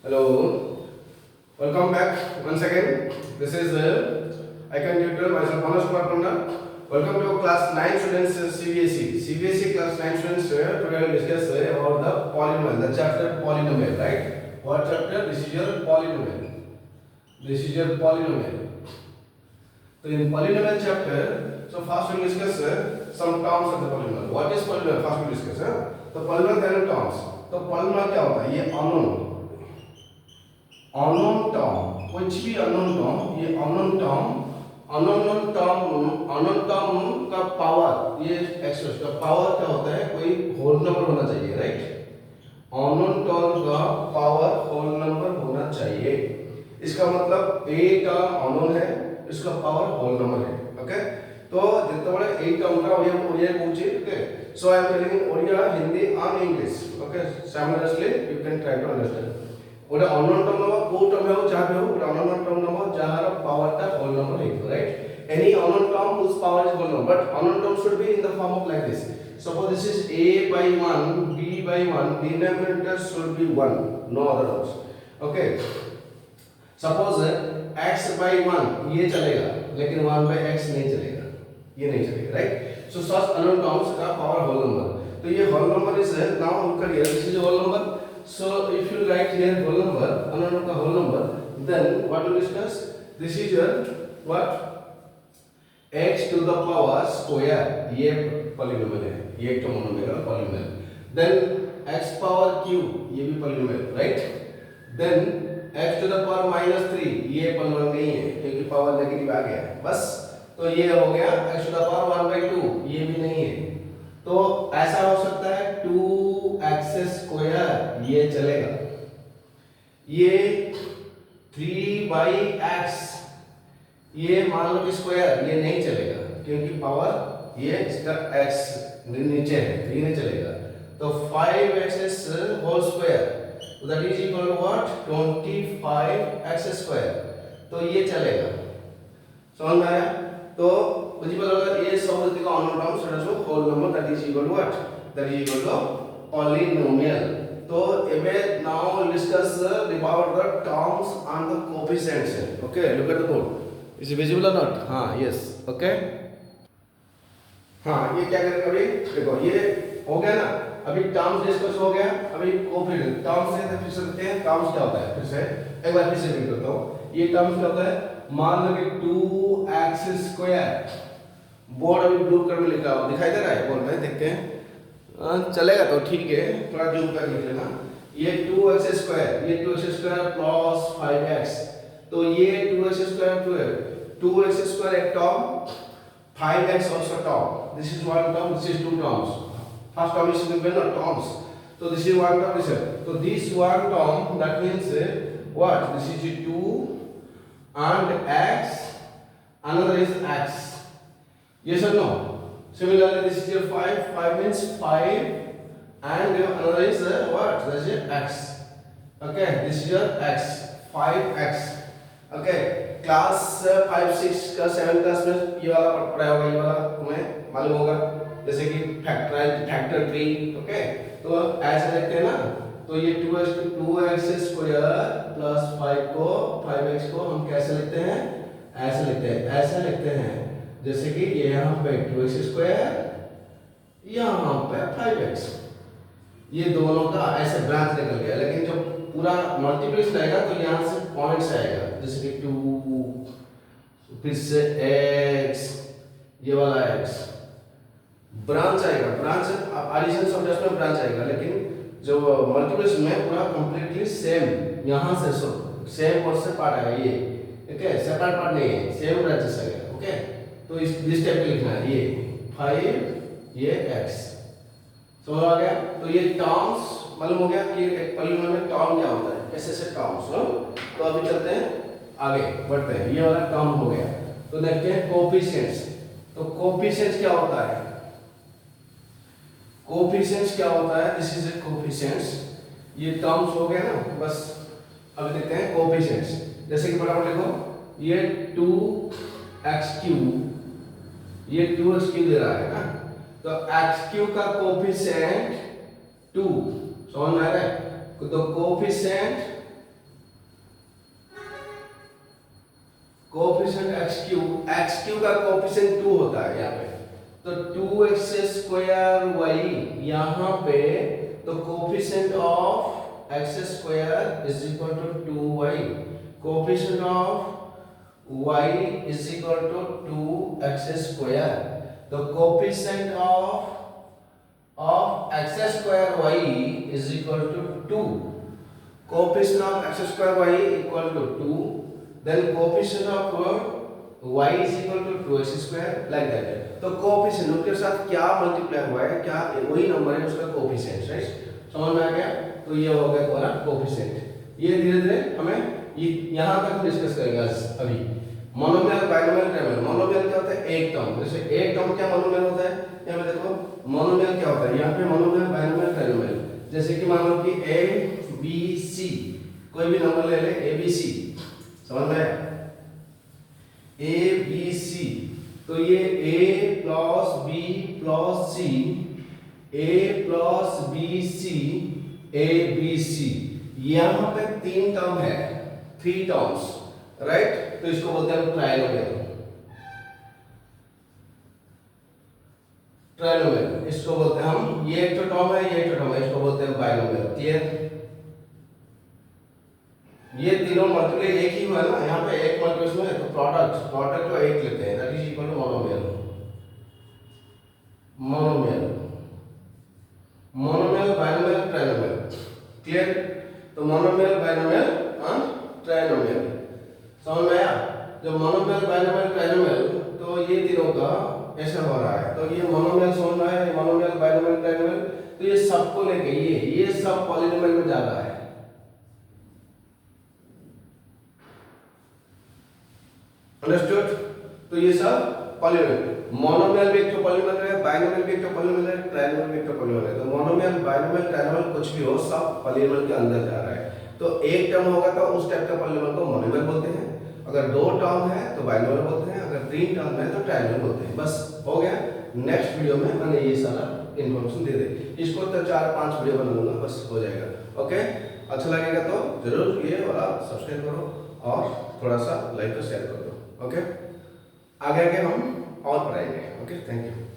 Hello, welcome back once again. This is Icon Tutor, myself Manas Kumar Panda. Welcome to class 9 students CBSE. CBSE class 9 students today I will discuss about the polynomial, the chapter polynomial, right? What chapter? This is your polynomial. This is your polynomial. So in polynomial chapter, so first we will discuss some terms of the polynomial. What is polynomial? First we will discuss. तो polynomial there are terms. तो polynomial क्या होता है? ये unknown term, कुछ भी unknown term, ये unknown term का पावर, ये एक्सप्रेस का पावर क्या होता है? कोई होल नंबर होना चाहिए, राइट? अननोन टर्म का पावर होल नंबर होना चाहिए. इसका मतलब ए टर्म अननोन है, इसका पावर होल नंबर है. ओके, तो जितने बड़े ए टर्म का ओडिया पूछे. Okay, so I am telling Odia, Hindi and English. Okay, simultaneously you can try to understand. ওটা অননোন টার্ম নাম্বার কো টার্ম হোক যা হোক ওটা অননোন টার্ম নাম্বার যার পাওয়ারটা হোল নাম্বার হইতো, right? Any unknown term whose power is whole number, but unknown term should be in the form of like this. Suppose this is a by 1, b by 1, denominator should be 1, no other terms. Okay, suppose x by 1 ये चलेगा लेकिन 1 by x नहीं चलेगा, ये नहीं चलेगा, right? So such unknown terms का power whole number. तो ये whole number is now look at here, this is whole number. So if you write here whole number, unknown का whole number, then what we discuss? This is your what? X to the power square. ये polynomial है, ये एक monomial है polynomial. Then x power q, ये भी polynomial, right? Then x to the power -3, ये polynomial नहीं है क्योंकि पावर नेगेटिव आ गया. बस तो ये हो गया x to the power 1/2, ये भी नहीं है. तो ऐसा हो सकता है 2x², ये चलेगा. ये 3/x, ये मान लो कि स्क्वायर, ये नहीं चलेगा क्योंकि पावर ये इसका x नीचे है, ये नहीं चलेगा. तो 5x² that is equal to what? 25x². तो ये चलेगा. समझ में आया? तो बुझिपाल ये सब जतिक अननोन टर्म सेटा सब whole number that is equal to what? That is equal to polynomial. तो एबे नाउ we'll discuss about the terms and the coefficients. Okay, look at the board. Is it visible or not? हाँ, yes. Okay. हाँ, ये क्या करेंगे अभी? देखो ये हो गया ना. अभी टर्म्स डिस्कस हो गया. अभी कोएफिशिएंट टर्म्स से फिर से देखते हैं टर्म्स क्या होता है. फिर से एक बार फिर से रिपीट करता हूँ. ये टर्म्स क्या होता है? मान लो कि 2x². बोर्ड अभी ब्लू कलर में लिखा हुआ दिखाई दे रहा है. बोर्ड में देखते हैं. चलेगा तो ठीक है, थोड़ा जूम कर लिख लेना. ये 2x², ये 2x² प्लस 5x. तो ये 2x² 2x² एक term, 5x also term. This is one term, this is two terms. First term is given as terms. So this is one term, this is. So this one term, that means what? This is 2 and x, another is x. Yes or no? Similarly, this is your 5. 5 means 5, and another is what? That is x. Okay, this is your x. 5x. Okay, class 5, 6 का 7 class में ये वाला पढ़ा होगा, ये वाला तुम्हें मालूम होगा. जैसे कि फैक्टर ट्री. ओके, तो ऐसे लिखते हैं ना. तो ये 2x² प्लस 5x को हम कैसे लिखते हैं? ऐसे लिखते हैं. ऐसे लिखते हैं जैसे कि ये यहाँ पे 2x², यहाँ पे 5x. ये दोनों का ऐसे ब्रांच निकल गया. लेकिन जब पूरा मल्टीप्लिकेशन आएगा तो यहाँ से पॉइंट्स आएगा. जैसे कि 2, फिर से x, ये वाला x ब्रांच आएगा. ब्रांच एडिशन सब्जेक्ट में ब्रांच आएगा, लेकिन जो मल्टीप्लिकेशन में पूरा कंप्लीटली सेम, यहाँ से सेम और से पार्ट आएगा. ये ठीक है, सेपरेट पार्ट नहीं है, सेम ब्रांचेस आएगा. ओके, तो इस टाइप के लिखना है. ये 5, ये x. समझ आ गया? तो ये टर्म्स मालूम हो गया कि एक पॉलीनोमियल में टर्म क्या होता है, कैसे से टर्म्स. तो अभी चलते हैं आगे, बढ़ते हैं. ये वाला टर्म हो गया. तो देखते हैं कोएफिशिएंट्स. तो कोएफिशिएंट्स क्या होता है? कोएफिशिएंट्स क्या होता है? This is a coefficients. ये टर्म्स हो गया ना. बस अभी देखते हैं कोएफिशिएंट्स. जैसे कि बराबर लिखो, ये 2x3, ये 2x3 दे रहा है ना. तो x3 का कोएफिशिएंट 2. समझ में आ रहा है? तो कोएफिशिएंट कोफिशिएंट एक्स क्यू का कोफिशिएंट 2 होता है यहाँ पे, तो 2x स्क्वायर वाई यहाँ पे, तो coefficient of x square is equal to 2y, coefficient of y is equal to 2x square, तो coefficient of x square y is equal to 2, coefficient of x square y equal to 2, then coefficient of y is equal to 2x square, like that. तो coefficient उनके साथ क्या multiply हुआ है, क्या वही number है उसका कोफिशिएंट, राइट, समझ में आ गया। तो ये हो गया तुम्हारा कोफिशिएंट। ये धीरे धीरे हमें यहाँ तक डिस्कस करेंगे आज। अभी मोनोमियल, बाइनोमियल, ट्राइनोमियल। मोनोमियल क्या होता है, एक टर्म, जैसे एक टर्म क्या मोनोमियल होता है, यहाँ पे देखो मोनोमियल क्या होता है, यहाँ पे मोनोमियल, बाइनोमियल, ट्राइनोमियल। जैसे कि मान लो कि a b c, कोई भी नंबर ले ले a b c, समझ में a b c, तो ये a plus b plus c, a plus b c, a b c, यहाँ पे 3 टर्म है, 3 टर्म्स, राइट, तो इसको बोलते हैं ट्राइनोमियल। ट्राइनोमियल इसको बोलते हैं हम, ये एक तो टर्म है, ये एक तो टर्म है, इसको बोलते हैं बाइनोमियल। क्लियर, ये तीनों मल्टीप्लाई एक ही हुआ ना, यहाँ पे एक मल्टीप्लिकेशन है, तो प्रोडक्ट को एक लेते हैं, that is equal to monomial. Monomial, binomial, trinomial. Clear, तो मोनोमियल, बाइनोमियल एंड ट्राइनोमियल, समझ में आया। जब मोनोमियल, बाइनोमियल, ट्राइनोमियल, तो ये तीनों का ऐसा हो रहा है, तो ये मोनोमियल समझ में आया, मोनोमियल, बाइनोमियल, ट्राइनोमियल, तो ये सबको लेके ये सब पॉलिनोमियल में जा रहा है। अंडरस्टूड, तो ये सब पॉलिनोमियल, मोनोमियल भी एक तो पॉलिनोमियल है, बाइनोमियल भी एक तो पॉलिनोमियल है, ट्राइनोमियल भी एक तो पॉलिनोमियल है। तो मोनोमियल, बाइनोमियल, ट्राइनोमियल कुछ भी हो, सब पॉलिनोमियल के अंदर जा रहा है। तो एक टर्म होगा तो उस टाइप का पॉलिनोमियल को मोनोमियल बोलते हैं, अगर 2 टर्म है तो बाइनोमियल बोलते हैं, अगर 3 टर्म है तो ट्राइनोमियल बोलते हैं। बस हो गया। नेक्स्ट वीडियो में मैंने ये सारा इन्फॉर्मेशन दे दी, इसको तो 4-5 वीडियो बना लूंगा, बस हो जाएगा। ओके, अच्छा लगेगा तो जरूर ये वाला सब्सक्राइब करो और थोड़ा सा लाइक और शेयर कर दो। ओके, आगे हम और पढ़ाएंगे। Okay, thank you.